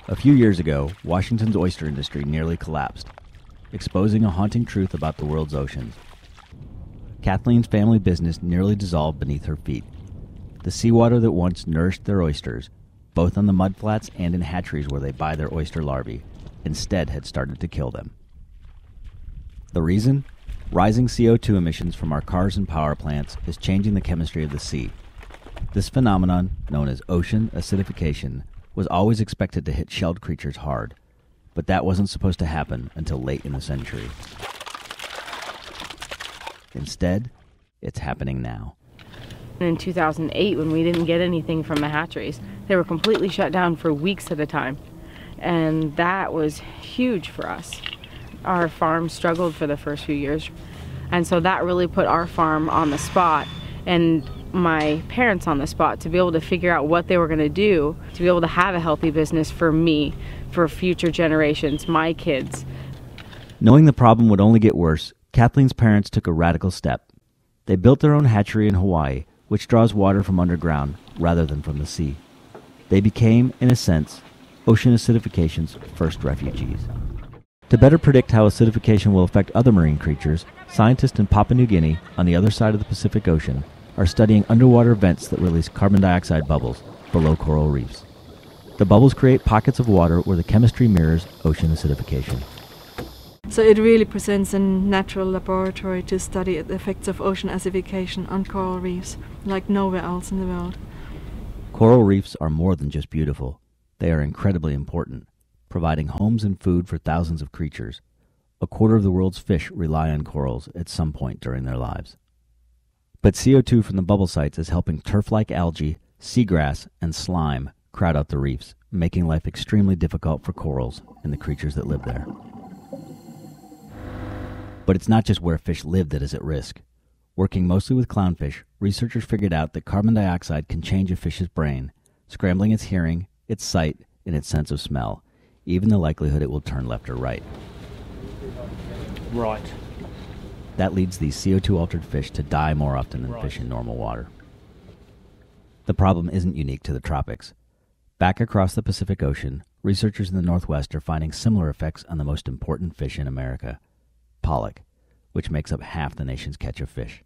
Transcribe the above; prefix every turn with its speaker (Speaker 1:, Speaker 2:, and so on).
Speaker 1: A few years ago, Washington's oyster industry nearly collapsed, exposing a haunting truth about the world's oceans. Kathleen's family business nearly dissolved beneath her feet. The seawater that once nourished their oysters, both on the mudflats and in hatcheries where they buy their oyster larvae, instead had started to kill them. The reason? Rising CO2 emissions from our cars and power plants is changing the chemistry of the sea. This phenomenon, known as ocean acidification, was always expected to hit shelled creatures hard, but that wasn't supposed to happen until late in the century. Instead, it's happening now.
Speaker 2: In 2008, when we didn't get anything from the hatcheries, they were completely shut down for weeks at a time, and that was huge for us. Our farm struggled for the first few years, and so that really put our farm on the spot and my parents on the spot to be able to figure out what they were going to do to be able to have a healthy business for me, for future generations, my kids.
Speaker 1: Knowing the problem would only get worse, Kathleen's parents took a radical step. They built their own hatchery in Hawaii, which draws water from underground rather than from the sea. They became, in a sense, ocean acidification's first refugees. To better predict how acidification will affect other marine creatures, scientists in Papua New Guinea, on the other side of the Pacific Ocean, are studying underwater vents that release carbon dioxide bubbles below coral reefs. The bubbles create pockets of water where the chemistry mirrors ocean acidification.
Speaker 3: So it really presents a natural laboratory to study the effects of ocean acidification on coral reefs, like nowhere else in the world.
Speaker 1: Coral reefs are more than just beautiful. They are incredibly important, providing homes and food for thousands of creatures. A quarter of the world's fish rely on corals at some point during their lives. But CO2 from the bubble sites is helping turf-like algae, seagrass, and slime crowd out the reefs, making life extremely difficult for corals and the creatures that live there. But it's not just where fish live that is at risk. Working mostly with clownfish, researchers figured out that carbon dioxide can change a fish's brain, scrambling its hearing, its sight, and its sense of smell, even the likelihood it will turn left or right.
Speaker 4: Right.
Speaker 1: That leads these CO2-altered fish to die more often than fish in normal water. The problem isn't unique to the tropics. Back across the Pacific Ocean, researchers in the Northwest are finding similar effects on the most important fish in America, pollock, which makes up half the nation's catch of fish.